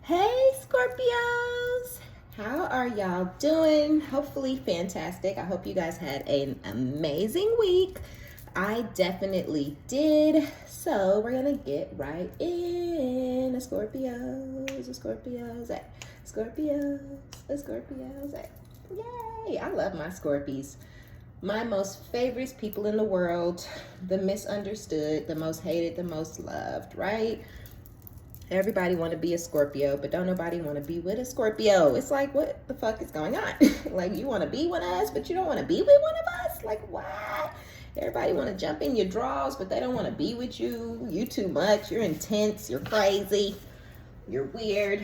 Hey Scorpios! How are y'all doing? Hopefully fantastic. I hope you guys had an amazing week. I definitely did. So we're gonna get right in. The Scorpios, the Scorpios, Scorpios, the Scorpios. Yay! I love my Scorpies. My most favorite people in the world, the misunderstood, the most hated, the most loved, right? Everybody want to be a Scorpio, but don't nobody want to be with a Scorpio. It's like, what the fuck is going on? Like, you want to be with us, but you don't want to be with one of us? Like, what? Everybody want to jump in your drawers, but they don't want to be with you. You too much. You're intense. You're crazy. You're weird.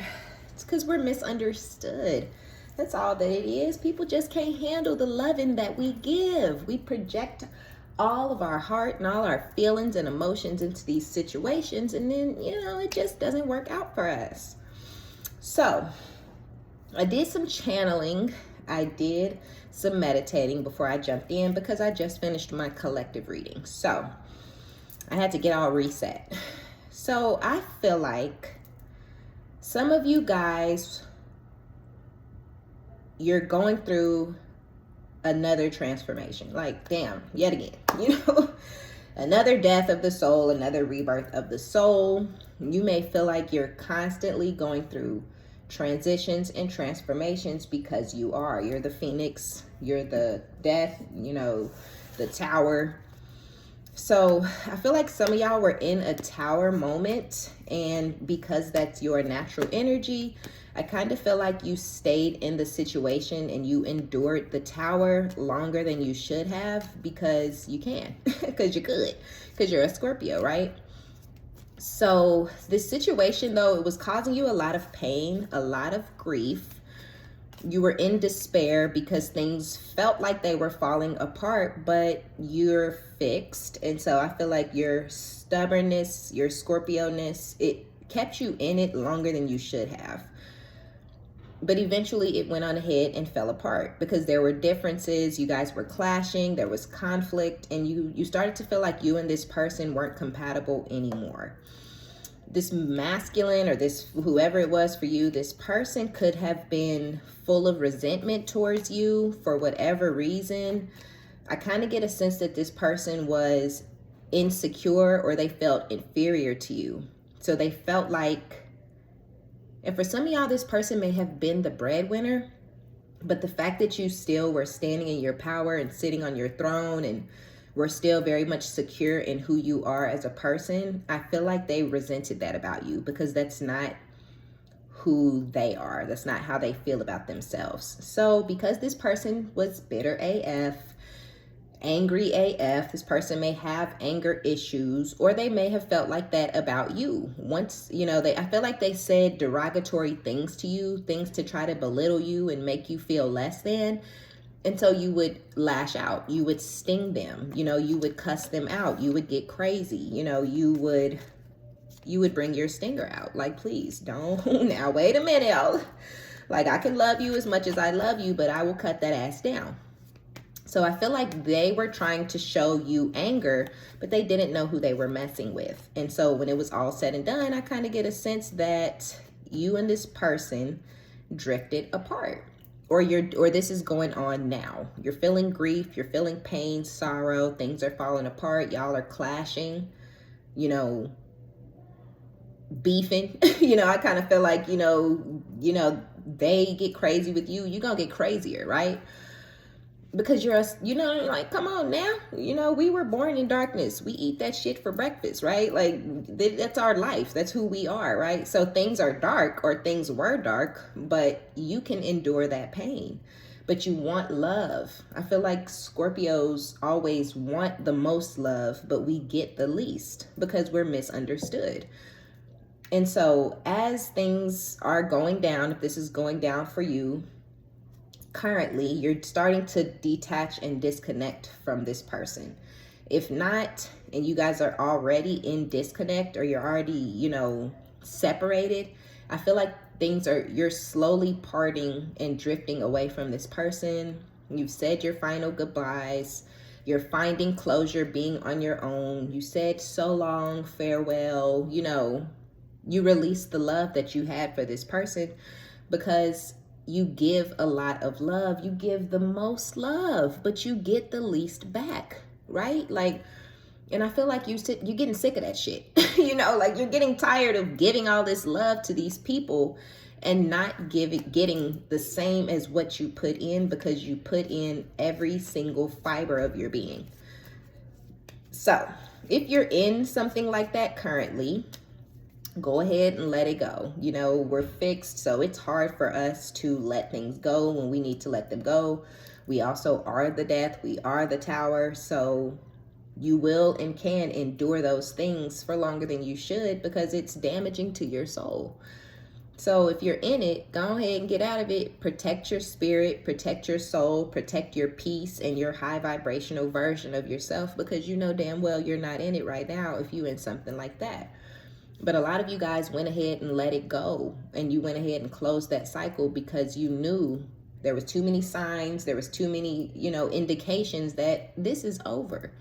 It's because we're misunderstood. That's all that it is. People just can't handle the loving that we give. We project all of our heart and all our feelings and emotions into these situations, and then it just doesn't work out for us. So I did some channeling, I did some meditating before I jumped in, because I just finished my collective reading, so I had to get all reset. So I feel like some of you guys, you're going through another transformation. Like, damn, yet again, another death of the soul, another rebirth of the soul. You may feel like you're constantly going through transitions and transformations, because you're the phoenix, you're the death, the tower. So I feel like some of y'all were in a tower moment, and because that's your natural energy, I kind of feel like you stayed in the situation and you endured the tower longer than you should have, because you can, because you could, because you're a Scorpio, right? So this situation, though, it was causing you a lot of pain, a lot of grief. You were in despair because things felt like they were falling apart, but you're fixed. And so I feel like your stubbornness, your Scorpio-ness, it kept you in it longer than you should have. But eventually it went on ahead and fell apart, because there were differences. You guys were clashing. There was conflict, and you started to feel like you and this person weren't compatible anymore. This masculine, or this whoever it was for you, this person could have been full of resentment towards you for whatever reason. I kind of get a sense that this person was insecure, or they felt inferior to you. So they felt like, and for some of y'all, this person may have been the breadwinner, but the fact that you still were standing in your power and sitting on your throne, and were still very much secure in who you are as a person, I feel like they resented that about you, because that's not who they are. That's not how they feel about themselves. So because this person was bitter AF, angry AF, this person may have anger issues, or they may have felt like that about you. Once, I feel like they said derogatory things to you, things to try to belittle you and make you feel less than. And so you would lash out, you would sting them, you would cuss them out, you would get crazy, you would bring your stinger out. Like, please don't, now wait a minute. Like, I can love you as much as I love you, but I will cut that ass down. So I feel like they were trying to show you anger, but they didn't know who they were messing with. And so when it was all said and done, I kind of get a sense that you and this person drifted apart. Or this is going on now. You're feeling grief, you're feeling pain, sorrow, things are falling apart, y'all are clashing, beefing. I kind of feel like, they get crazy with you, you're gonna get crazier, right? Because you're, like, come on now, we were born in darkness. We eat that shit for breakfast, right? Like, that's our life. That's who we are, right? So things are dark, or things were dark, but you can endure that pain. But you want love. I feel like Scorpios always want the most love, but we get the least because we're misunderstood. And so as things are going down, if this is going down for you, currently, you're starting to detach and disconnect from this person. If not, and you guys are already in disconnect, or you're already, separated, I feel like you're slowly parting and drifting away from this person. You've said your final goodbyes. You're finding closure being on your own. You said so long, farewell, You release the love that you had for this person because you give a lot of love. You give the most love, but you get the least back, right? Like, and I feel like you're getting sick of that shit. You know, like you're getting tired of giving all this love to these people and not getting the same as what you put in, because you put in every single fiber of your being. So if you're in something like that currently, go ahead and let it go. You know, we're fixed, so it's hard for us to let things go when we need to let them go. We also are the death. We are the tower. So you will and can endure those things for longer than you should, because it's damaging to your soul. So if you're in it, go ahead and get out of it. Protect your spirit, protect your soul, protect your peace and your high vibrational version of yourself, because you know damn well you're not in it right now if you're in something like that. But a lot of you guys went ahead and let it go, and you went ahead and closed that cycle because you knew there was too many signs, there was too many, you know, indications that this is over.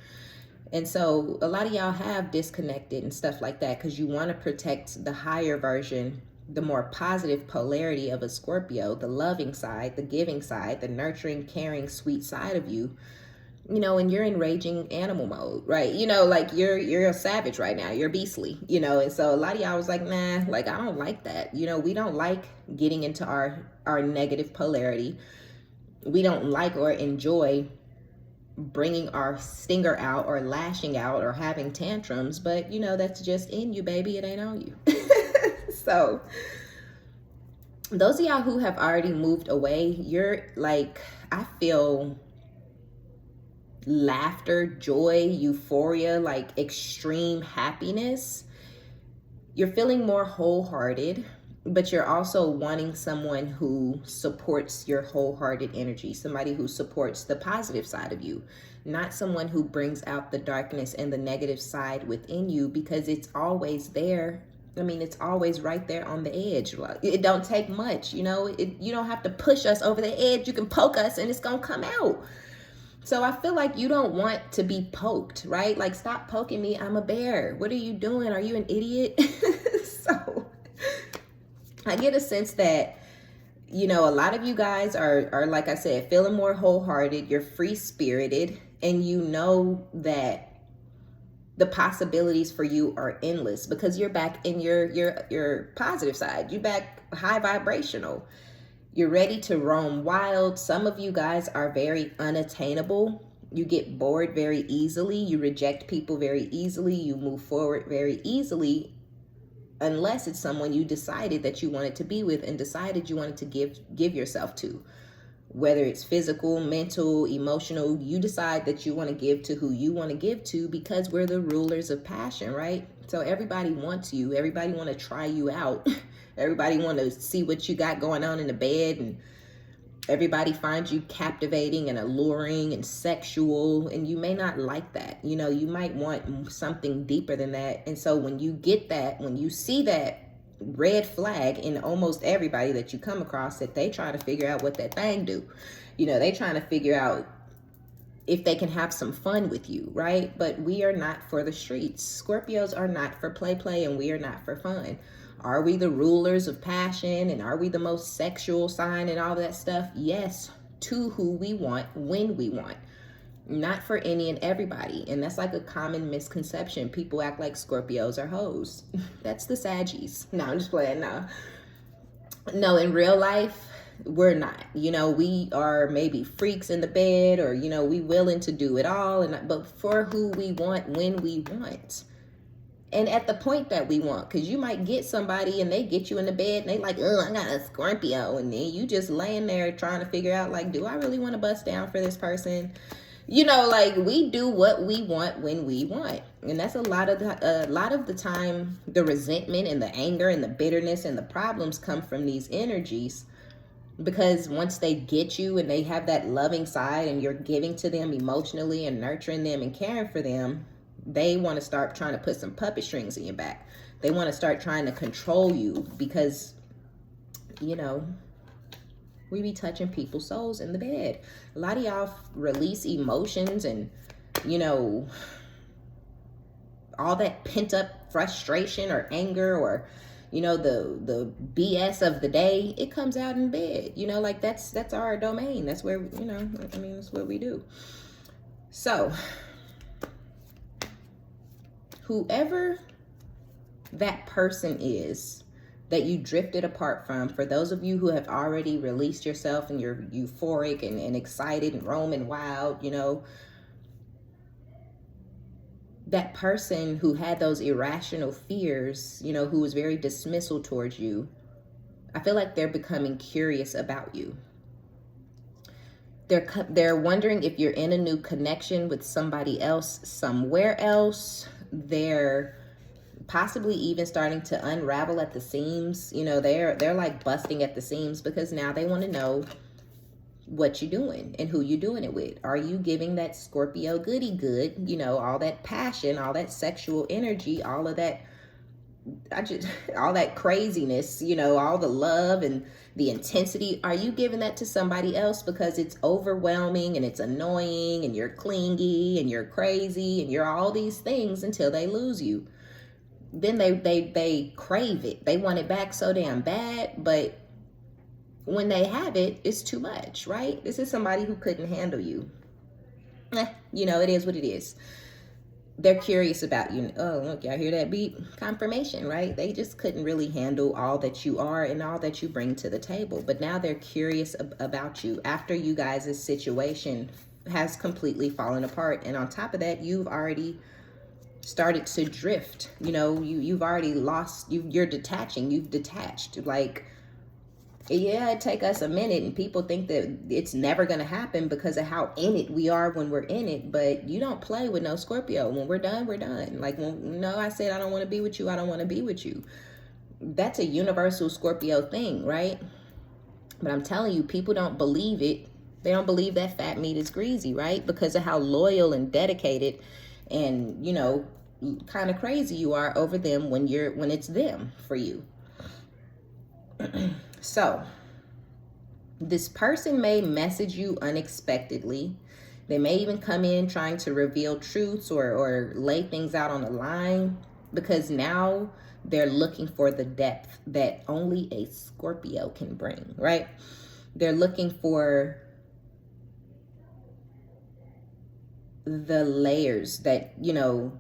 And so a lot of y'all have disconnected and stuff like that because you want to protect the higher version, the more positive polarity of a Scorpio, the loving side, the giving side, the nurturing, caring, sweet side of you. You know, and you're in raging animal mode, right? You know, like you're a savage right now. You're beastly, you know. And so a lot of y'all was like, nah, like I don't like that. You know, we don't like getting into our negative polarity. We don't like or enjoy bringing our stinger out or lashing out or having tantrums. But, you know, that's just in you, baby. It ain't on you. So those of y'all who have already moved away, you're like, I feel laughter, joy, euphoria, like extreme happiness. You're feeling more wholehearted, but you're also wanting someone who supports your wholehearted energy, somebody who supports the positive side of you, not someone who brings out the darkness and the negative side within you, because it's always there. I mean, it's always right there on the edge. It don't take much, you know. You don't have to push us over the edge. You can poke us and it's gonna come out. So I feel like you don't want to be poked, right? Like, stop poking me. I'm a bear. What are you doing? Are you an idiot? So I get a sense that, you know, a lot of you guys are, like I said, feeling more wholehearted. You're free-spirited, and you know that the possibilities for you are endless because you're back in your positive side. You're back high vibrational. You're ready to roam wild. Some of you guys are very unattainable. You get bored very easily. You reject people very easily. You move forward very easily, unless it's someone you decided that you wanted to be with and decided you wanted to give yourself to. Whether it's physical, mental, emotional, you decide that you want to give to who you want to give to, because we're the rulers of passion, right? So everybody wants you. Everybody want to try you out. Everybody want to see what you got going on in the bed, and everybody finds you captivating and alluring and sexual, and you may not like that. You know, you might want something deeper than that. And so when you get that, when you see that red flag in almost everybody that you come across, that they try to figure out what that thing do. You know, they trying to figure out if they can have some fun with you, right? But we are not for the streets. Scorpios are not for play, and we are not for fun. Are we the rulers of passion, and are we the most sexual sign and all that stuff? Yes, to who we want, when we want. Not for any and everybody. And that's like a common misconception. People act like Scorpios are hoes. That's the Saggies. No, I'm just playing. No, in real life, we're not. You know, we are maybe freaks in the bed, or, you know, we willing to do it all, but for who we want, when we want. And at the point that we want, because you might get somebody and they get you in the bed and they like, oh, I got a Scorpio. And then you just laying there trying to figure out, like, do I really want to bust down for this person? You know, like, we do what we want when we want. And that's a lot of the time, the resentment and the anger and the bitterness and the problems come from these energies. Because once they get you and they have that loving side and you're giving to them emotionally and nurturing them and caring for them, they want to start trying to put some puppet strings in your back. They want to start trying to control you because, you know, we be touching people's souls in the bed. A lot of y'all release emotions and, you know, all that pent up frustration or anger or you know, the BS of the day, it comes out in bed. You know, like that's our domain. That's where, you know, I mean, that's what we do. So whoever that person is that you drifted apart from, for those of you who have already released yourself and you're euphoric and excited and roaming wild, you know, that person who had those irrational fears, you know, who was very dismissal towards you, I feel like they're becoming curious about you. They're wondering if you're in a new connection with somebody else somewhere else. They're possibly even starting to unravel at the seams. You know, they're like busting at the seams because now they want to know what you're doing and who you're doing it with. Are you giving that Scorpio goody good, you know, all that passion, all that sexual energy, all of that, all that craziness, you know, all the love and the intensity? Are you giving that to somebody else because it's overwhelming and it's annoying and you're clingy and you're crazy and you're all these things until they lose you? Then they crave it. They want it back so damn bad, but when they have it, it's too much, right? This is somebody who couldn't handle you. You know, it is what it is. They're curious about you. Oh, look, y'all hear that beep? Confirmation, right? They just couldn't really handle all that you are and all that you bring to the table. But now they're curious about you after you guys' situation has completely fallen apart. And on top of that, you've already started to drift. You know, you've already lost, you're detaching. You've detached. Like, yeah, it take us a minute and people think that it's never going to happen because of how in it we are when we're in it. But you don't play with no Scorpio. When we're done, we're done. Like, no, I said, I don't want to be with you. I don't want to be with you. That's a universal Scorpio thing, right? But I'm telling you, people don't believe it. They don't believe that fat meat is greasy, right? Because of how loyal and dedicated and, you know, kind of crazy you are over them when it's them for you. So this person may message you unexpectedly. They may even come in trying to reveal truths or lay things out on the line, because now they're looking for the depth that only a Scorpio can bring, right? They're looking for the layers that, you know,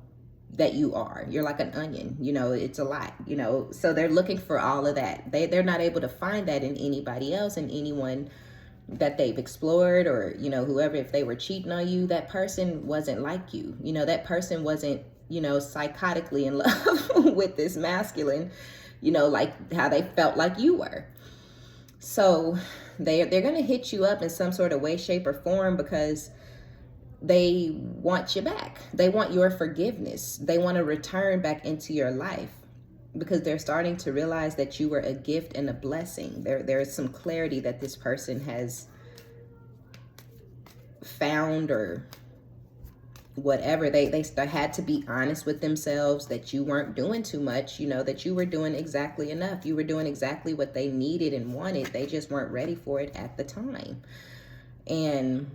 that you are. You're like an onion, you know, it's a lot, you know, so they're looking for all of that. They're not able to find that in anybody else, and anyone that they've explored, or, you know, whoever, if they were cheating on you, that person wasn't like you. You know, that person wasn't, you know, psychotically in love with this masculine, you know, like how they felt like you were. So they're going to hit you up in some sort of way, shape, or form because they want you back. They want your forgiveness. They want to return back into your life because they're starting to realize that you were a gift and a blessing. There is some clarity that this person has found, or whatever. They had to be honest with themselves that you weren't doing too much, you know, that you were doing exactly enough. You were doing exactly what they needed and wanted. They just weren't ready for it at the time. And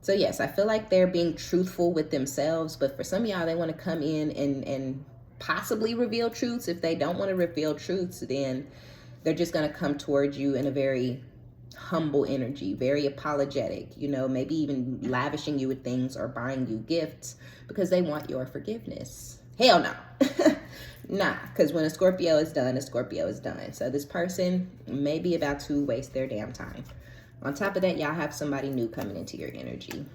so yes, I feel like they're being truthful with themselves, but for some of y'all, they want to come in and possibly reveal truths. If they don't want to reveal truths, then they're just going to come towards you in a very humble energy, very apologetic, you know, maybe even lavishing you with things or buying you gifts because they want your forgiveness. Hell no. Nah, because when a Scorpio is done, a Scorpio is done. So this person may be about to waste their damn time. On top of that, y'all have somebody new coming into your energy.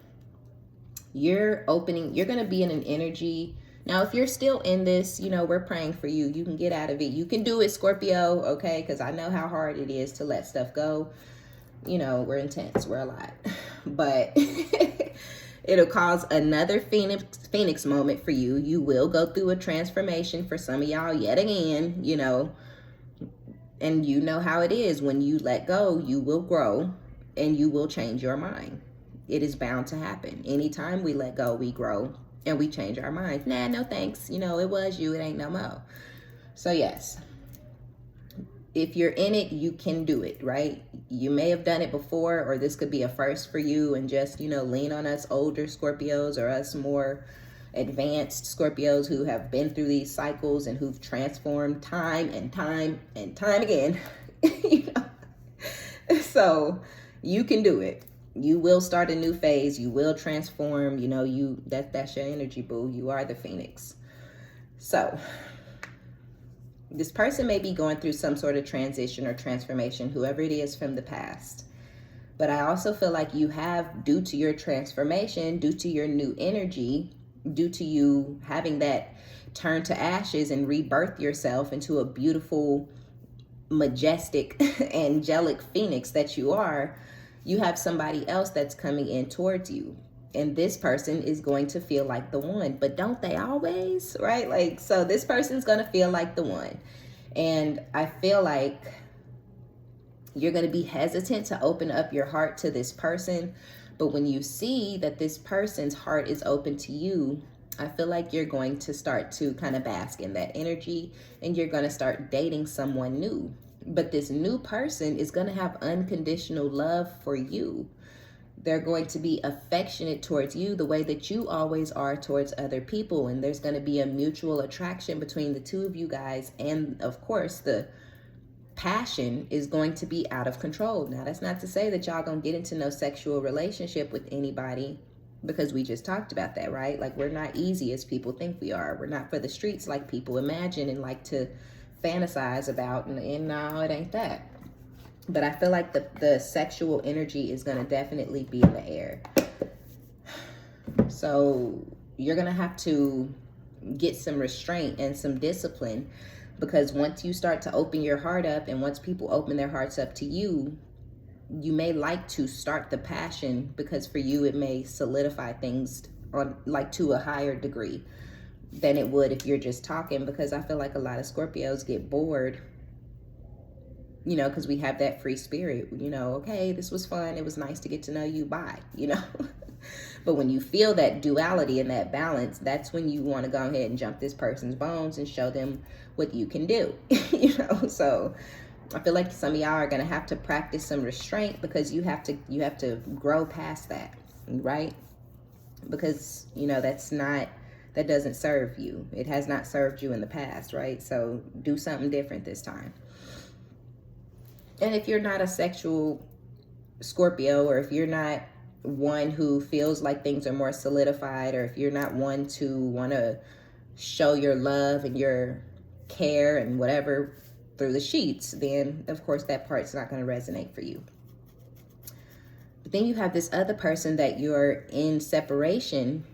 You're going to be in an energy. Now, if you're still in this, you know, we're praying for you. You can get out of it. You can do it, Scorpio, okay? Because I know how hard it is to let stuff go. You know, we're intense. We're a lot. But it'll cause another phoenix moment for you. You will go through a transformation for some of y'all yet again, you know. And you know how it is. When you let go, you will grow. And you will change your mind. It is bound to happen. Anytime we let go, we grow and we change our minds. Nah, no thanks. You know, it was you. It ain't no more. So yes, if you're in it, you can do it, right? You may have done it before, or this could be a first for you, and just, you know, lean on us older Scorpios or us more advanced Scorpios who have been through these cycles and who've transformed time and time and time again. You know? So you can do it. You will start a new phase. You will transform. You know, that's your energy, boo. You are the Phoenix. So this person may be going through some sort of transition or transformation, whoever it is from the past. But I also feel like you have, due to your transformation, due to your new energy, due to you having that turn to ashes and rebirth yourself into a beautiful, majestic, angelic Phoenix that you are, you have somebody else that's coming in towards you. And this person is going to feel like the one. But don't they always, right? Like, so this person's going to feel like the one. And I feel like you're going to be hesitant to open up your heart to this person. But when you see that this person's heart is open to you, I feel like you're going to start to kind of bask in that energy, and you're going to start dating someone new. But this new person is going to have unconditional love for you. They're going to be affectionate towards you the way that you always are towards other people. And there's going to be a mutual attraction between the two of you guys. And of course, the passion is going to be out of control. Now, that's not to say that y'all gonna get into no sexual relationship with anybody, because we just talked about that, right? Like, we're not easy as people think we are. We're not for the streets like people imagine and like to fantasize about. And no, it ain't that. But I feel like the sexual energy is going to definitely be in the air. So you're going to have to get some restraint and some discipline, because once you start to open your heart up, and once people open their hearts up to you, you may like to start the passion, because for you it may solidify things on like to a higher degree than it would if you're just talking. Because I feel like a lot of Scorpios get bored, you know, because we have that free spirit, you know, okay, this was fun, it was nice to get to know you, bye, you know. But when you feel that duality and that balance, that's when you want to go ahead and jump this person's bones and show them what you can do. You know, so I feel like some of y'all are going to have to practice some restraint, because you have to grow past that, right? Because, you know, that doesn't serve you. It has not served you in the past, right? So do something different this time. And if you're not a sexual Scorpio, or if you're not one who feels like things are more solidified, or if you're not one to want to show your love and your care and whatever through the sheets, then of course that part's not going to resonate for you. But then you have this other person that you're in separation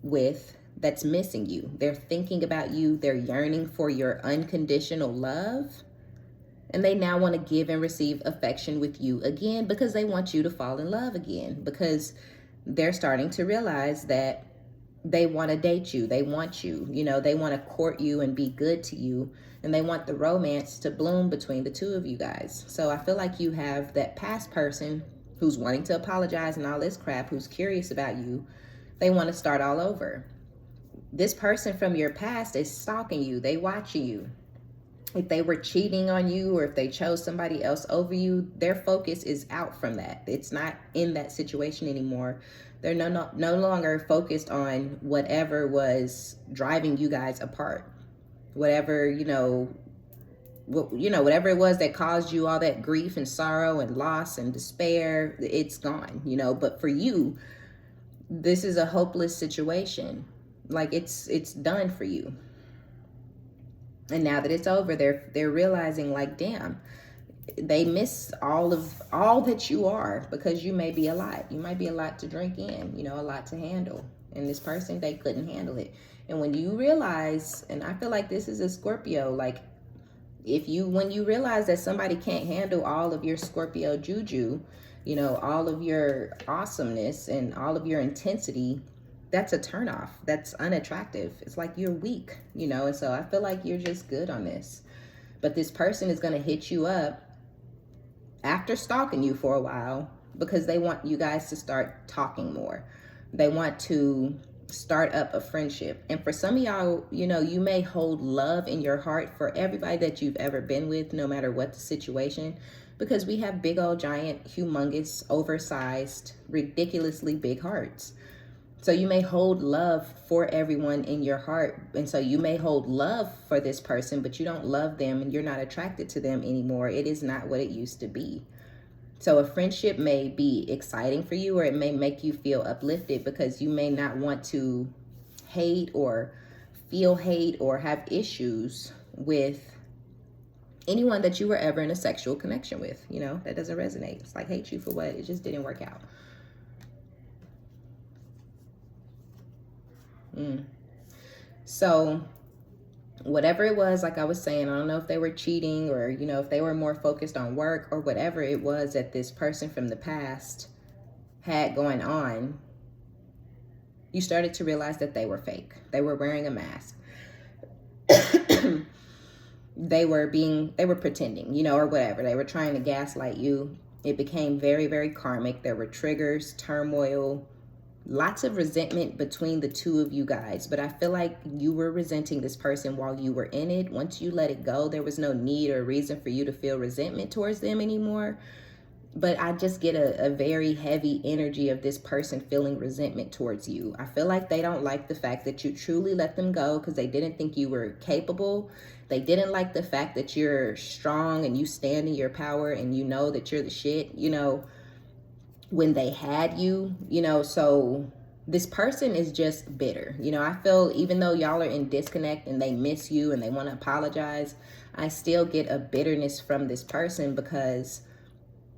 with that's missing you. They're thinking about you. They're yearning for your unconditional love. And they now want to give and receive affection with you again, because they want you to fall in love again, because they're starting to realize that they want to date you. They want you, you know, they want to court you and be good to you. And they want the romance to bloom between the two of you guys. So I feel like you have that past person who's wanting to apologize and all this crap, who's curious about you. They want to start all over. This person from your past is stalking you. They watching you. If they were cheating on you, or if they chose somebody else over you, their focus is out from that. It's not in that situation anymore. They're no longer focused on whatever was driving you guys apart. Whatever, whatever it was that caused you all that grief and sorrow and loss and despair, it's gone, But for you, this is a hopeless situation. Like, it's done for you. And now that it's over, they're realizing, like, damn, they miss all that you are, because you may be a lot. You might be a lot to drink in, a lot to handle. And this person, they couldn't handle it. And when you realize, and I feel like this is a Scorpio, like, when you realize that somebody can't handle all of your Scorpio juju, all of your awesomeness and all of your intensity, that's a turnoff. That's unattractive. It's like you're weak, and so I feel like you're just good on this. But this person is going to hit you up after stalking you for a while, because they want you guys to start talking more. They want to start up a friendship. And for some of y'all, you may hold love in your heart for everybody that you've ever been with, no matter what the situation, because we have big old giant, humongous, oversized, ridiculously big hearts. So you may hold love for everyone in your heart. And so you may hold love for this person, but you don't love them and you're not attracted to them anymore. It is not what it used to be. So a friendship may be exciting for you, or it may make you feel uplifted because you may not want to hate or feel hate or have issues with anyone that you were ever in a sexual connection with. You know, that doesn't resonate. It's like, hate you for what? It just didn't work out. So whatever it was, like I was saying, I don't know if they were cheating or, you know, if they were more focused on work or whatever it was that this person from the past had going on, you started to realize that they were fake. They were wearing a mask. They were pretending, you know, or whatever. They were trying to gaslight you. It became very, very karmic. There were triggers, turmoil, lots of resentment between the two of you guys. But I feel like you were resenting this person while you were in it. Once you let it go, there was no need or reason for you to feel resentment towards them anymore. But I just get a very heavy energy of this person feeling resentment towards you. I feel like they don't like the fact that you truly let them go because they didn't think you were capable. They didn't like the fact that you're strong and you stand in your power and you know that you're the shit, you know, when they had you, you know. So this person is just bitter. You know, I feel even though y'all are in disconnect and they miss you and they want to apologize, I still get a bitterness from this person because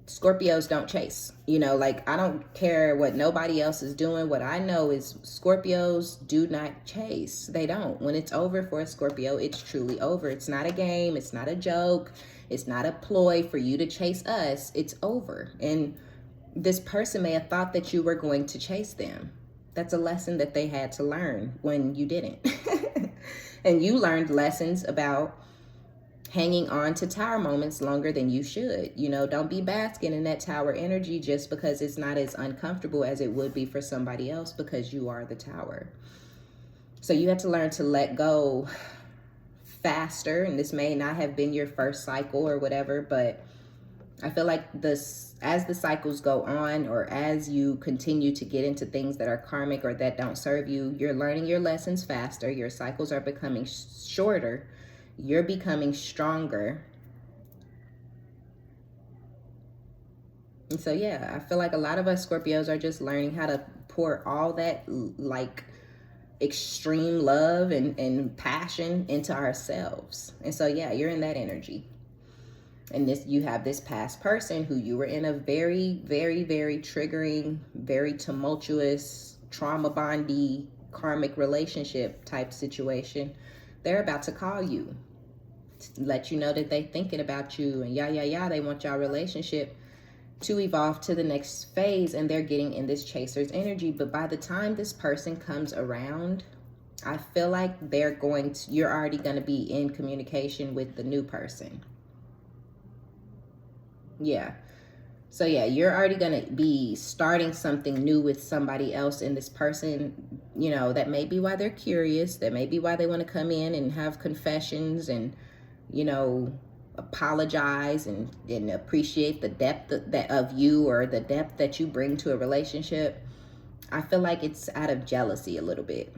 Scorpios don't chase. You know, like, I don't care what nobody else is doing. What I know is Scorpios do not chase. They don't. When it's over for a Scorpio, it's truly over. It's not a game. It's not a joke. It's not a ploy for you to chase us. It's over. And this person may have thought that you were going to chase them. That's a lesson that they had to learn when you didn't. And you learned lessons about hanging on to tower moments longer than you should. You know, don't be basking in that tower energy just because it's not as uncomfortable as it would be for somebody else because you are the tower. So you have to learn to let go faster. And this may not have been your first cycle or whatever, but I feel like as the cycles go on, or as you continue to get into things that are karmic or that don't serve you, you're learning your lessons faster. Your cycles are becoming shorter. You're becoming stronger. And so, yeah, I feel like a lot of us Scorpios are just learning how to pour all that like extreme love and passion into ourselves. And so, yeah, you're in that energy. And you have this past person who you were in a very, very, very triggering, very tumultuous, trauma bondy, karmic relationship type situation. They're about to call you, let you know that they thinking about you and they want y'all relationship to evolve to the next phase, and they're getting in this chaser's energy. But by the time this person comes around, I feel like you're already going to be in communication with the new person. Yeah. So yeah, you're already going to be starting something new with somebody else, and this person, you know, that may be why they're curious. That may be why they want to come in and have confessions and, you know, apologize and appreciate the depth of you, or the depth that you bring to a relationship. I feel like it's out of jealousy a little bit.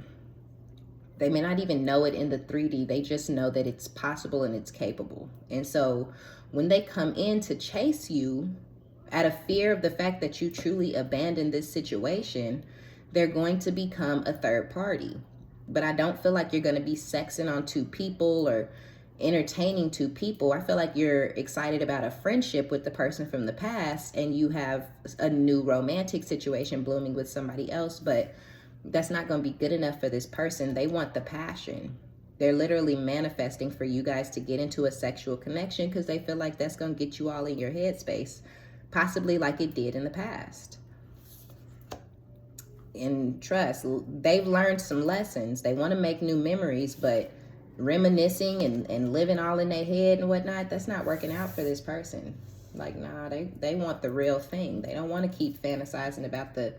They may not even know it in the 3D. They just know that it's possible and it's capable. And so when they come in to chase you, out of fear of the fact that you truly abandoned this situation, they're going to become a third party. But I don't feel like you're going to be sexing on two people or entertaining two people. I feel like you're excited about a friendship with the person from the past, and you have a new romantic situation blooming with somebody else, but that's not going to be good enough for this person. They want the passion. They're literally manifesting for you guys to get into a sexual connection because they feel like that's going to get you all in your headspace, possibly like it did in the past. And trust, they've learned some lessons. They want to make new memories, but reminiscing and living all in their head and whatnot, that's not working out for this person. Like, nah, they want the real thing. They don't want to keep fantasizing about the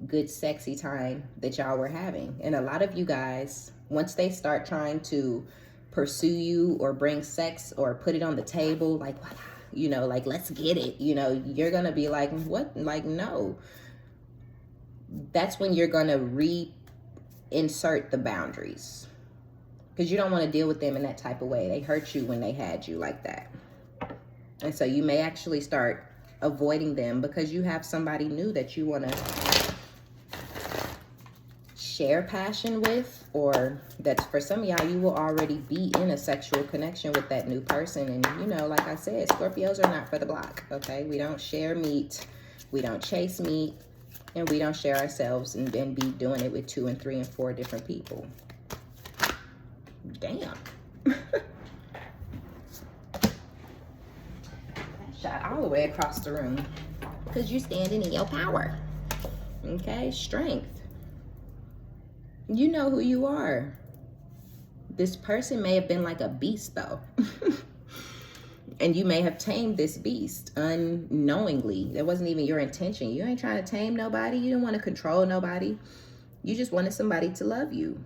good, sexy time that y'all were having. And a lot of you guys, once they start trying to pursue you or bring sex or put it on the table, like, you know, like, let's get it, you know, you're going to be like, what? Like, no. that's when you're going to reinsert the boundaries. Because you don't want to deal with them in that type of way. They hurt you when they had you like that. And so you may actually start avoiding them because you have somebody new that you want to share passion with, or that's for some of y'all, you will already be in a sexual connection with that new person. And you know, like I said, Scorpios are not for the block, okay? We don't share meat, we don't chase meat, and we don't share ourselves and be doing it with 2 and 3 and 4 different people. Damn. Shot all the way across the room because you're standing in your power. Okay, strength. You know who you are. This person may have been like a beast though. And you may have tamed this beast unknowingly. That wasn't even your intention. You ain't trying to tame nobody. You didn't want to control nobody. You just wanted somebody to love you.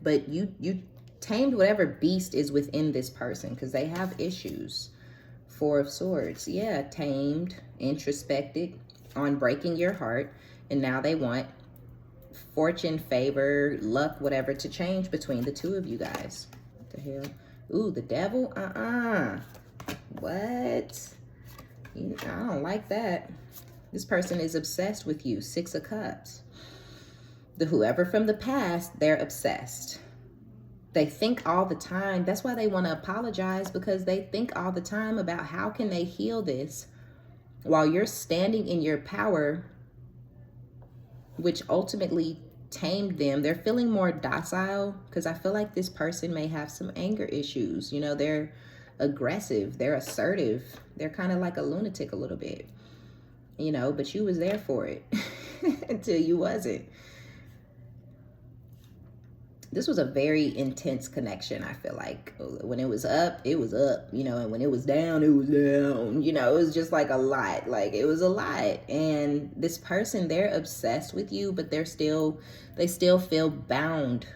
But you tamed whatever beast is within this person because they have issues. 4 of Swords. Yeah, tamed, introspected, on breaking your heart. And now they want fortune, favor, luck, whatever to change between the two of you guys. What the hell? Ooh, the devil? What? I don't like that. This person is obsessed with you. 6 of Cups. The whoever from the past, they're obsessed. They think all the time. That's why they want to apologize, because they think all the time about how can they heal this while you're standing in your power, which ultimately tamed them. They're feeling more docile because I feel like this person may have some anger issues. You know, they're aggressive, they're assertive, they're kind of like a lunatic a little bit, you know, but you was there for it until you wasn't. This was a very intense connection. I feel like when it was up, it was up, you know, and when it was down, it was down, you know, it was just like a lot, like it was a lot. And this person, they're obsessed with you, but they still feel bound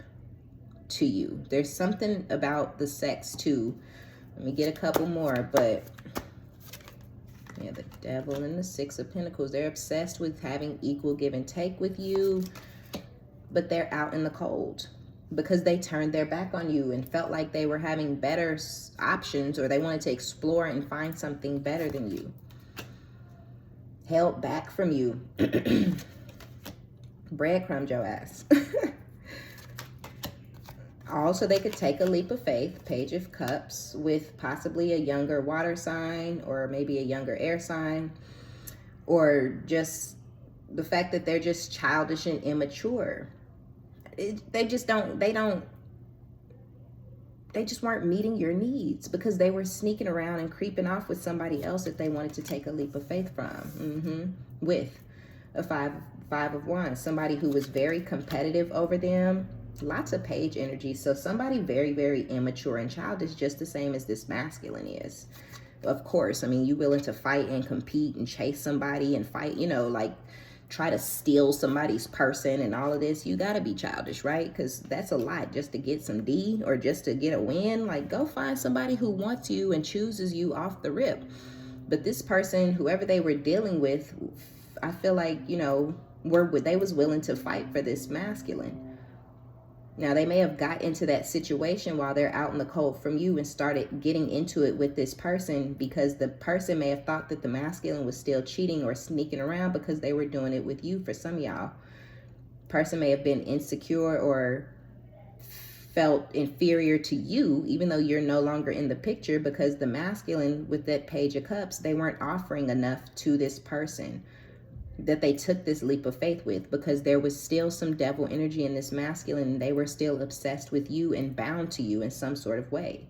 to you. There's something about the sex too. Let me get a couple more, but yeah, the devil and the 6 of Pentacles, they're obsessed with having equal give and take with you, but they're out in the cold because they turned their back on you and felt like they were having better options, or they wanted to explore and find something better than you. Held back from you. Breadcrumbed your ass. Also, they could take a leap of faith, Page of Cups, with possibly a younger water sign or maybe a younger air sign, or just the fact that they're just childish and immature. They just weren't meeting your needs because they were sneaking around and creeping off with somebody else that they wanted to take a leap of faith from. With a 5 of Wands, somebody who was very competitive over them. Lots of Page energy. So somebody very, very immature and childish, just the same as this masculine is. Of course, I mean, you willing to fight and compete and chase somebody and fight, you know, like try to steal somebody's person and all of this. You got to be childish, right? Because that's a lot just to get some D or just to get a win. Like, go find somebody who wants you and chooses you off the rip. But this person, whoever they were dealing with, I feel like, you know, they was willing to fight for this masculine. Now, they may have got into that situation while they're out in the cold from you and started getting into it with this person because the person may have thought that the masculine was still cheating or sneaking around because they were doing it with you. For some of y'all, person may have been insecure or felt inferior to you, even though you're no longer in the picture, because the masculine with that Page of Cups, they weren't offering enough to this person that they took this leap of faith with, because there was still some devil energy in this masculine, and they were still obsessed with you and bound to you in some sort of way.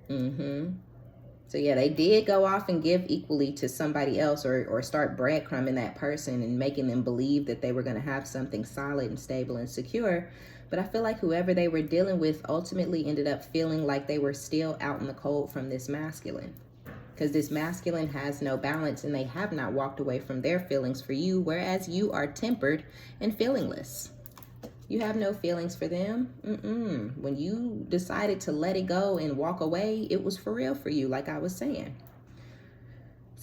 So yeah, they did go off and give equally to somebody else, or start breadcrumbing that person and making them believe that they were going to have something solid and stable and secure. But I feel like whoever they were dealing with ultimately ended up feeling like they were still out in the cold from this masculine. Because this masculine has no balance, and they have not walked away from their feelings for you, whereas you are tempered and feelingless. You have no feelings for them. When you decided to let it go and walk away, it was for real for you, like I was saying.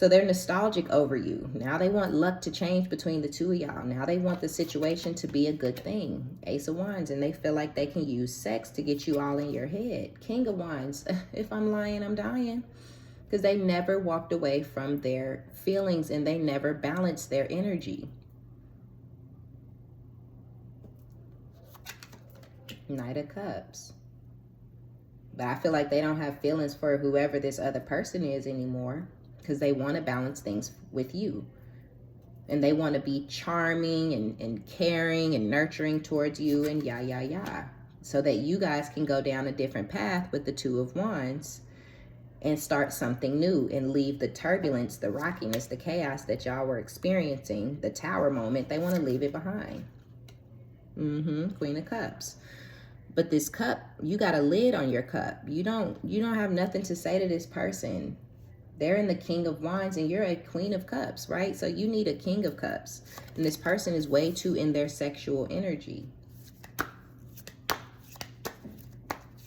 So they're nostalgic over you. Now they want luck to change between the two of y'all. Now they want the situation to be a good thing. Ace of Wands, and they feel like they can use sex to get you all in your head. King of Wands, if I'm lying, I'm dying. Because they never walked away from their feelings and they never balanced their energy. Knight of Cups. But I feel like they don't have feelings for whoever this other person is anymore, because they want to balance things with you. And they want to be charming and caring and nurturing towards you and yah. So that you guys can go down a different path with the Two of Wands and start something new and leave the turbulence, the rockiness, the chaos that y'all were experiencing, the Tower moment. They want to leave it behind. Queen of Cups. But this cup, you got a lid on your cup. You don't have nothing to say to this person. They're in the King of Wands and you're a Queen of Cups, right? So you need a King of Cups. And this person is way too in their sexual energy.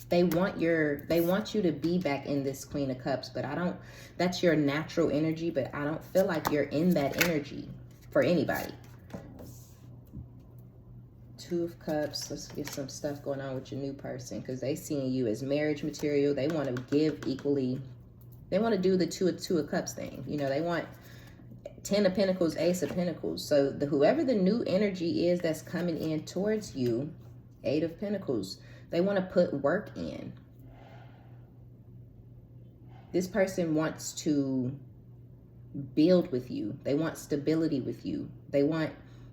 They want you to be back in this Queen of Cups, but that's your natural energy, but I don't feel like you're in that energy for anybody. Two of Cups. Let's get some stuff going on with your new person, because they seeing you as marriage material. They want to give equally. They want to do the two of Cups thing. You know, they want 10 of Pentacles, Ace of Pentacles. So whoever the new energy is that's coming in towards you, 8 of Pentacles, they want to put work in. This person wants to build with you. They want stability with you. They want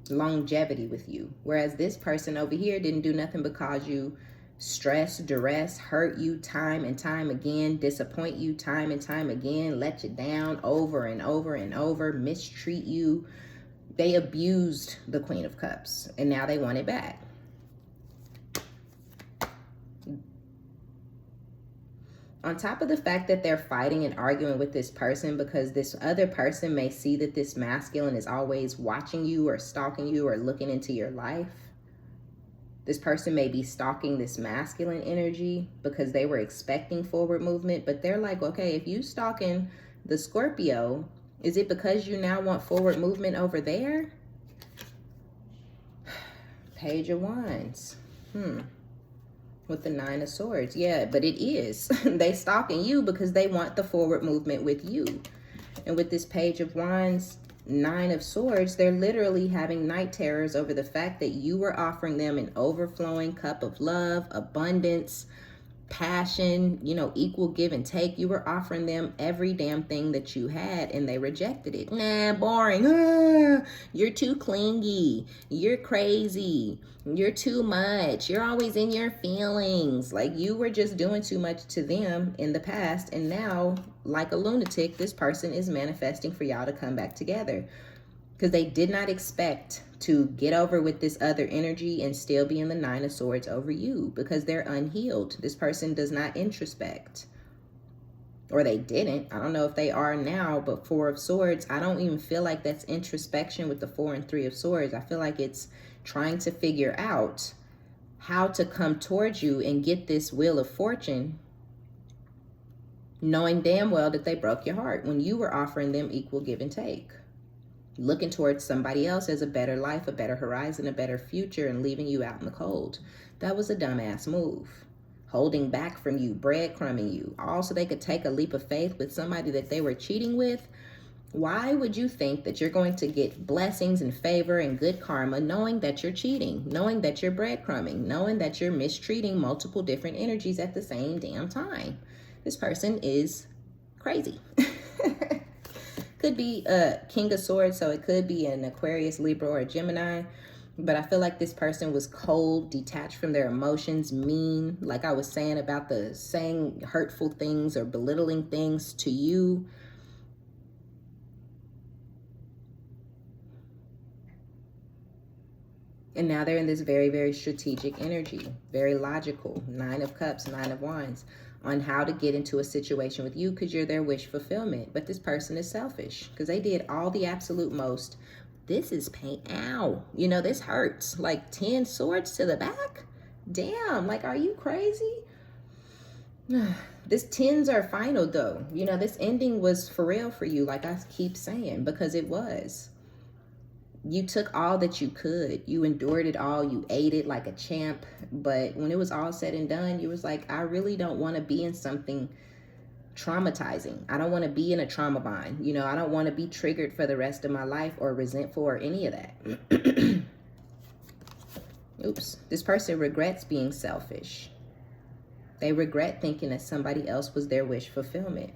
longevity with you. Whereas this person over here didn't do nothing but cause you stress, duress, hurt you time and time again, disappoint you time and time again, let you down over and over and over, mistreat you. They abused the Queen of Cups and now they want it back. On top of the fact that they're fighting and arguing with this person because this other person may see that this masculine is always watching you or stalking you or looking into your life. This person may be stalking this masculine energy because they were expecting forward movement, but they're like, okay, if you stalking the Scorpio, is it because you now want forward movement over there? Page of Wands. With the 9 of Swords. Yeah, but it is. They stalking you because they want the forward movement with you. And with this Page of Wands, 9 of Swords, they're literally having night terrors over the fact that you were offering them an overflowing cup of love, abundance, passion, you know, equal give and take. You were offering them every damn thing that you had and they rejected it. Nah, boring. You're too clingy. You're crazy. You're too much. You're always in your feelings. Like you were just doing too much to them in the past. And now, like a lunatic, this person is manifesting for y'all to come back together. Because they did not expect to get over with this other energy and still be in the 9 of Swords over you because they're unhealed. This person does not introspect. Or they didn't. I don't know if they are now, but 4 of Swords, I don't even feel like that's introspection with the 4 and 3 of Swords. I feel like it's trying to figure out how to come towards you and get this Wheel of Fortune, knowing damn well that they broke your heart when you were offering them equal give and take. Looking towards somebody else as a better life, a better horizon, a better future, and leaving you out in the cold. That was a dumbass move. Holding back from you, breadcrumbing you, all so they could take a leap of faith with somebody that they were cheating with. Why would you think that you're going to get blessings and favor and good karma knowing that you're cheating, knowing that you're breadcrumbing, knowing that you're mistreating multiple different energies at the same damn time? This person is crazy. Could be a King of Swords, so it could be an Aquarius, Libra, or a Gemini. But I feel like this person was cold, detached from their emotions, mean. Like I was saying about the saying hurtful things or belittling things to you. And now they're in this very, very strategic energy, very logical. 9 of Cups, 9 of Wands, on how to get into a situation with you because you're their wish fulfillment. But this person is selfish because they did all the absolute most. This is pain. Ow. You know, this hurts. Like 10 swords to the back. Damn. Like, are you crazy? This tens are final though. You know, this ending was for real for you, like I keep saying, because it was. You took all that you could. You endured it all. You ate it like a champ. But when it was all said and done, you was like, I really don't want to be in something traumatizing. I don't want to be in a trauma bind. You know, I don't want to be triggered for the rest of my life or resentful or any of that. Oops. This person regrets being selfish. They regret thinking that somebody else was their wish fulfillment.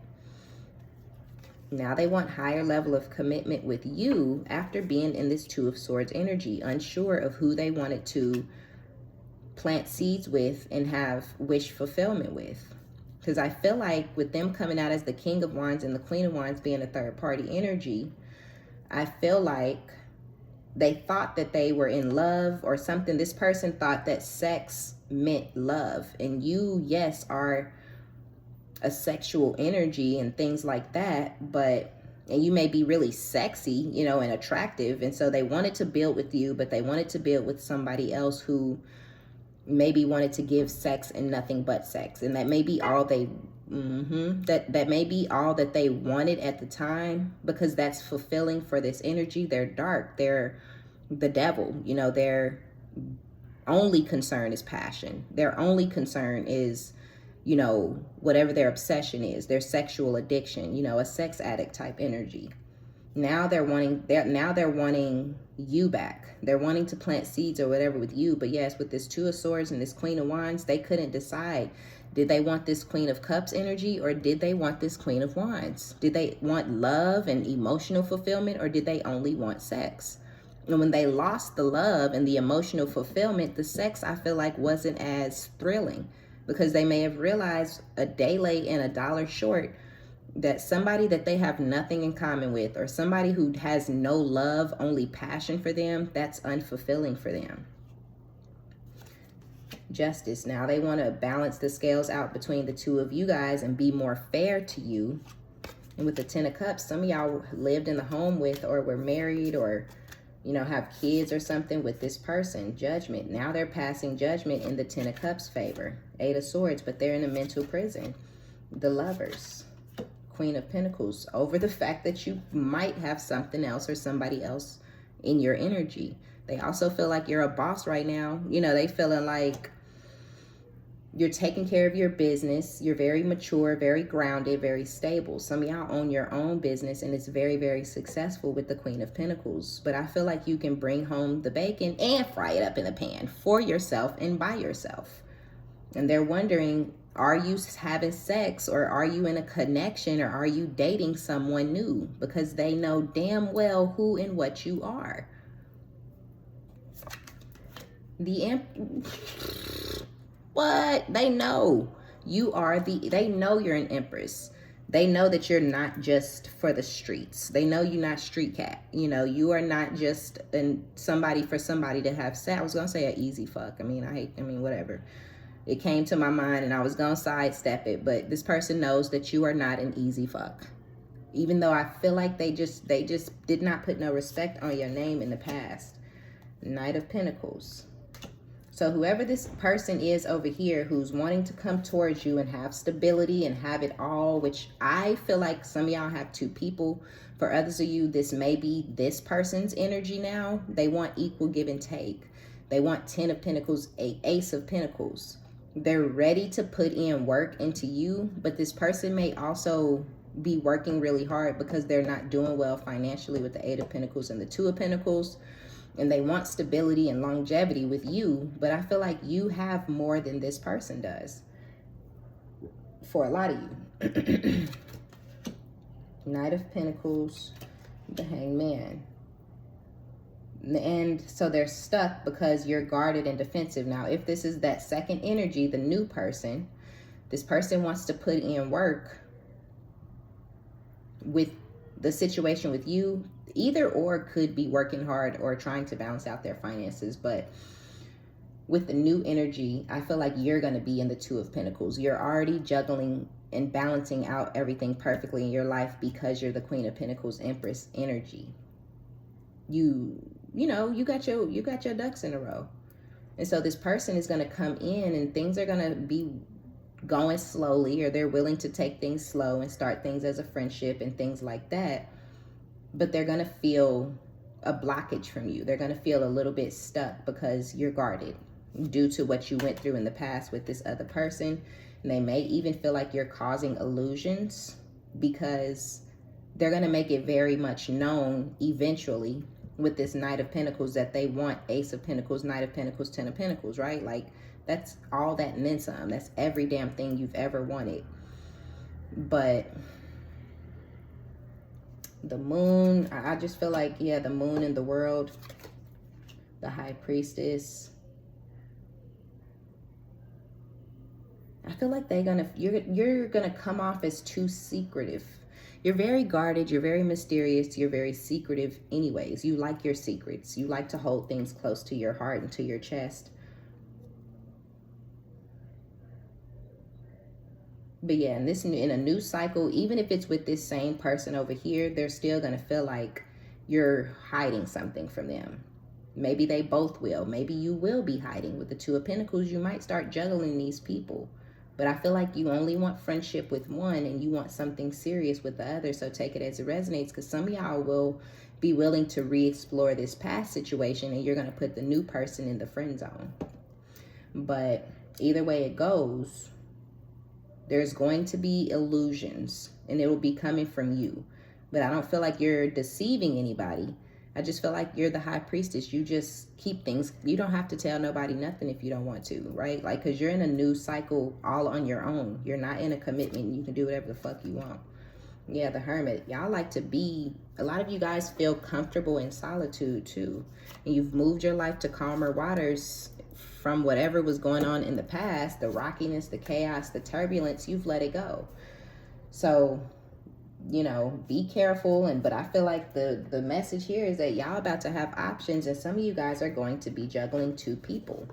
Now they want higher level of commitment with you after being in this Two of Swords energy, unsure of who they wanted to plant seeds with and have wish fulfillment with. Because I feel like with them coming out as the King of Wands and the Queen of Wands being a third party energy, I feel like they thought that they were in love or something. This person thought that sex meant love. And you, yes, are a sexual energy and things like that. But, and you may be really sexy, you know, and attractive. And so they wanted to build with you, but they wanted to build with somebody else who maybe wanted to give sex and nothing but sex. And that may be all they, that may be all that they wanted at the time, because that's fulfilling for this energy. They're dark. They're the devil. You know, their only concern is passion. Their only concern is, you know, whatever their obsession is, their sexual addiction, you know, a sex addict type energy. Now they're wanting you back. They're wanting to plant seeds or whatever with you. But yes, with this Two of Swords and this Queen of Wands, they couldn't decide. Did they want this Queen of Cups energy, or did they want this Queen of Wands? Did they want love and emotional fulfillment, or did they only want sex? And when they lost the love and the emotional fulfillment, the sex, I feel like, wasn't as thrilling, because they may have realized a day late and a dollar short that somebody that they have nothing in common with, or somebody who has no love, only passion for them, that's unfulfilling for them. Justice. Now they want to balance the scales out between the two of you guys and be more fair to you. And with the Ten of Cups, some of y'all lived in the home with, or were married, or, you know, have kids or something with this person. Judgment. Now they're passing judgment in the Ten of Cups favor. Eight of Swords, but they're in a mental prison. The Lovers. Queen of Pentacles, over the fact that you might have something else or somebody else in your energy. They also feel like you're a boss right now. You know, they feeling like you're taking care of your business. You're very mature, very grounded, very stable. Some of y'all own your own business and it's very, very successful with the Queen of Pentacles. But I feel like you can bring home the bacon and fry it up in the pan for yourself and by yourself. And they're wondering, are you having sex, or are you in a connection, or are you dating someone new? Because they know damn well who and what you are. What? They know you are they know you're an Empress. They know that you're not just for the streets. They know you're not street cat. You know, you are not just somebody for somebody to have sex. I was going to say an easy fuck. I mean, whatever. It came to my mind and I was going to sidestep it, but this person knows that you are not an easy fuck. Even though I feel like they just did not put no respect on your name in the past. Knight of Pentacles. So whoever this person is over here who's wanting to come towards you and have stability and have it all, which I feel like some of y'all have two people. For others of you, this may be this person's energy now. They want equal give and take. They want 10 of Pentacles, Ace of Pentacles. They're ready to put in work into you, but this person may also be working really hard because they're not doing well financially with the Eight of Pentacles and the Two of Pentacles. And they want stability and longevity with you, but I feel like you have more than this person does for a lot of you. Knight of Pentacles, the Hangman. And so they're stuck because you're guarded and defensive. Now, if this is that second energy, the new person, this person wants to put in work with the situation with you. Either or could be working hard or trying to balance out their finances. But with the new energy, I feel like you're going to be in the Two of Pentacles. You're already juggling and balancing out everything perfectly in your life because you're the Queen of Pentacles, Empress energy. You know, you got your ducks in a row. And so this person is going to come in and things are going to be going slowly, or they're willing to take things slow and start things as a friendship and things like that. But they're going to feel a blockage from you. They're going to feel a little bit stuck because you're guarded due to what you went through in the past with this other person. And they may even feel like you're causing illusions, because they're going to make it very much known eventually with this Knight of Pentacles that they want Ace of Pentacles, Knight of Pentacles, Ten of Pentacles, right? Like, that's all that and then some. That's every damn thing you've ever wanted. But the moon, I just feel like, yeah, the moon in the world, the High Priestess. I feel like you're gonna come off as too secretive. You're very guarded, you're very mysterious, you're very secretive anyways. You like your secrets. You like to hold things close to your heart and to your chest. But yeah, in a new cycle, even if it's with this same person over here, they're still going to feel like you're hiding something from them. Maybe they both will. Maybe you will be hiding. With the Two of Pentacles, you might start juggling these people. But I feel like you only want friendship with one and you want something serious with the other. So take it as it resonates, because some of y'all will be willing to re-explore this past situation and you're going to put the new person in the friend zone. But either way it goes, there's going to be illusions and it will be coming from you. But I don't feel like you're deceiving anybody. I just feel like you're the High Priestess. You just keep things. You don't have to tell nobody nothing if you don't want to, right? Like, because you're in a new cycle all on your own. You're not in a commitment. You can do whatever the fuck you want. Yeah, the Hermit. Y'all like to be, a lot of you guys feel comfortable in solitude too. And you've moved your life to calmer waters from whatever was going on in the past, the rockiness, the chaos, the turbulence. You've let it go. So, you know, be careful. But I feel like the message here is that y'all about to have options, and some of you guys are going to be juggling two people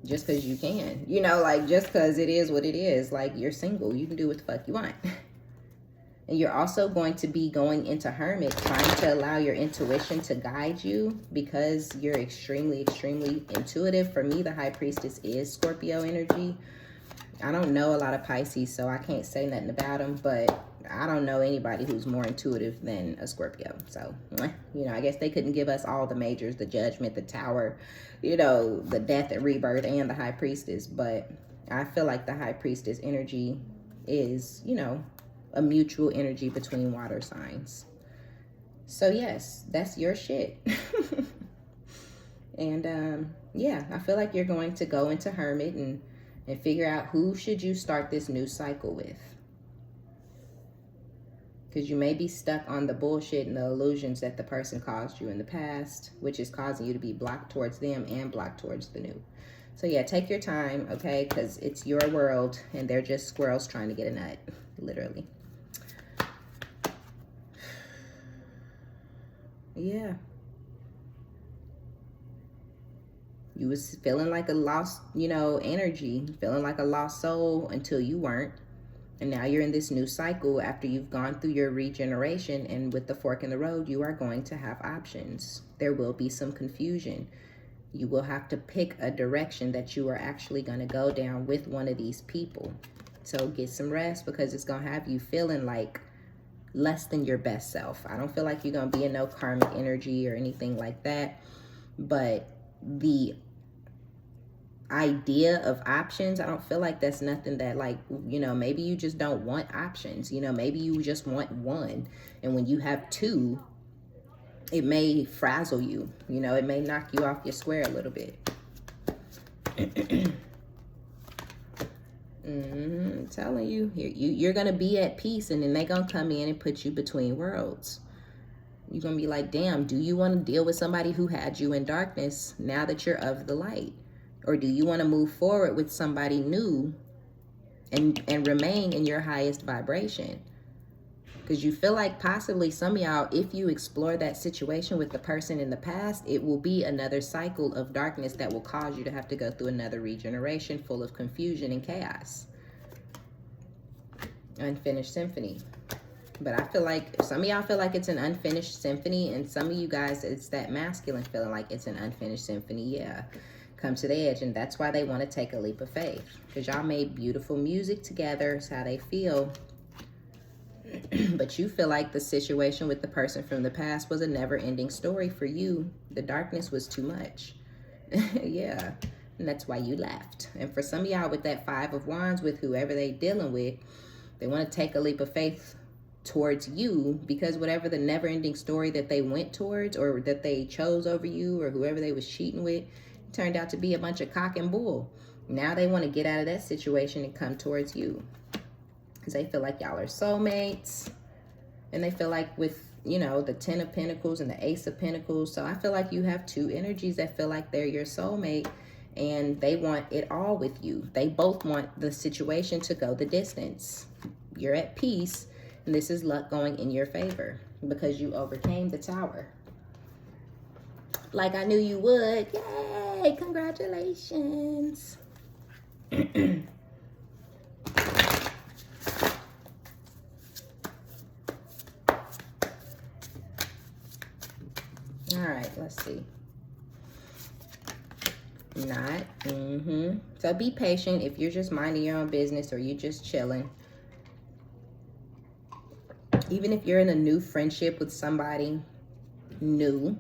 just because you can, you know, like, just because it is what it is. Like, you're single, you can do what the fuck you want. And you're also going to be going into Hermit, trying to allow your intuition to guide you, because you're extremely, extremely intuitive. For me, the High Priestess is Scorpio energy. I don't know a lot of Pisces, so I can't say nothing about them, but I don't know anybody who's more intuitive than a Scorpio. So, you know, I guess they couldn't give us all the majors, the Judgment, the Tower, you know, the Death and Rebirth, and the High Priestess. But I feel like the High Priestess energy is, you know, a mutual energy between water signs. So yes, that's your shit. And yeah, I feel like you're going to go into Hermit and figure out who should you start this new cycle with. Because you may be stuck on the bullshit and the illusions that the person caused you in the past, which is causing you to be blocked towards them and blocked towards the new. So yeah, take your time, okay? Because it's your world and they're just squirrels trying to get a nut, literally. Yeah. You was feeling like a lost, you know, energy, feeling like a lost soul until you weren't. And now you're in this new cycle after you've gone through your regeneration, and with the fork in the road, you are going to have options. There will be some confusion. You will have to pick a direction that you are actually going to go down with one of these people. So get some rest, because it's going to have you feeling like less than your best self. I don't feel like you're going to be in no karmic energy or anything like that. But the idea of options, I don't feel like that's nothing that, like, you know, maybe you just don't want options. You know, maybe you just want one. And when you have two, it may frazzle you. You know, it may knock you off your square a little bit. I'm telling you, you're going to be at peace, and then they're going to come in and put you between worlds. You're going to be like, damn, do you want to deal with somebody who had you in darkness now that you're of the light? Or do you want to move forward with somebody new and remain in your highest vibration? Because you feel like possibly some of y'all, if you explore that situation with the person in the past, it will be another cycle of darkness that will cause you to have to go through another regeneration full of confusion and chaos. Unfinished symphony. But I feel like some of y'all feel like it's an unfinished symphony, and some of you guys, it's that masculine feeling like it's an unfinished symphony. Yeah. come to the edge. And that's why they want to take a leap of faith, because y'all made beautiful music together. It's how they feel. But you feel like the situation with the person from the past was a never-ending story for you. The darkness was too much. Yeah, and that's why you left. And for some of y'all with that 5 of Wands, with whoever they dealing with, they want to take a leap of faith towards you, because whatever the never-ending story that they went towards, or that they chose over you, or whoever they was cheating with, turned out to be a bunch of cock and bull. Now they want to get out of that situation and come towards you, because they feel like y'all are soulmates. And they feel like with, you know, the 10 of Pentacles and the Ace of Pentacles. So I feel like you have 2 energies that feel like they're your soulmate, and they want it all with you. They both want the situation to go the distance. You're at peace, and this is luck going in your favor because you overcame the Tower. Like I knew you would. Yay! Congratulations. All right, let's see. Not. So be patient if you're just minding your own business or you're just chilling. Even if you're in a new friendship with somebody new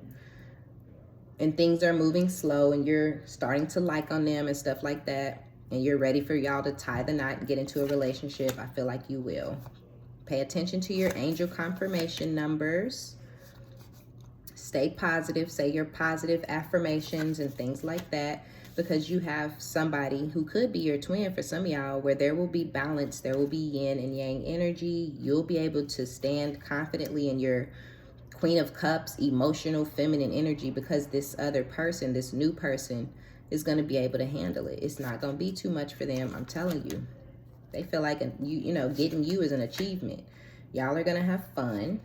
and things are moving slow and you're starting to like on them and stuff like that, and you're ready for y'all to tie the knot and get into a relationship, I feel like you will. Pay attention to your angel confirmation numbers. Stay positive, say your positive affirmations and things like that, because you have somebody who could be your twin for some of y'all, where there will be balance, there will be yin and yang energy. You'll be able to stand confidently in your Queen of Cups, emotional, feminine energy, because this other person, this new person, is going to be able to handle it. It's not going to be too much for them, I'm telling you. They feel like, you know, getting you is an achievement. Y'all are going to have fun.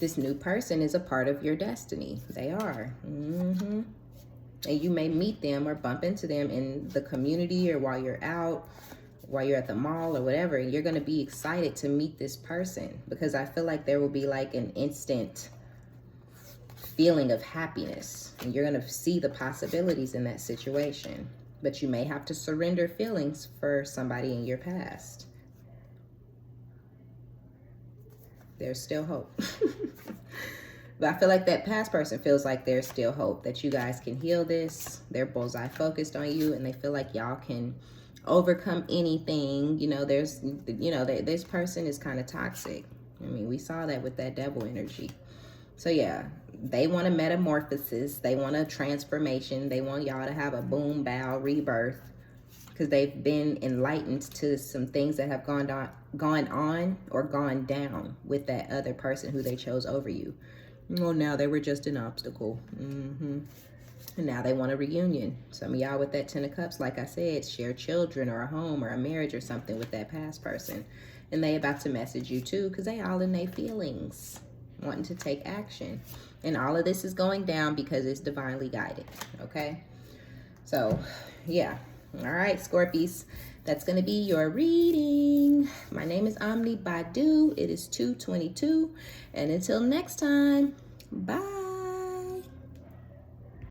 This new person is a part of your destiny. They are. And you may meet them or bump into them in the community, or while you're out, while you're at the mall or whatever. And you're going to be excited to meet this person, because I feel like there will be like an instant feeling of happiness. And you're going to see the possibilities in that situation. But you may have to surrender feelings for somebody in your past. There's still hope. But I feel like that past person feels like there's still hope that you guys can heal this. They're bullseye focused on you, and they feel like y'all can overcome anything. You know, there's, you know, this person is kind of toxic. I mean, we saw that with that devil energy. So yeah, they want a metamorphosis. They want a transformation. They want y'all to have a boom, bow, rebirth, because they've been enlightened to some things that have gone on or gone down with that other person who they chose over you. Well, now they were just an obstacle. And now they want a reunion. Some of y'all with that 10 of Cups, like I said, share children or a home or a marriage or something with that past person. And they about to message you too, because they all in their feelings, wanting to take action. And all of this is going down because it's divinely guided, okay? So, yeah. All right, Scorpies, that's going to be your reading. My name is OmniBadu. It is 2:22. And until next time, bye.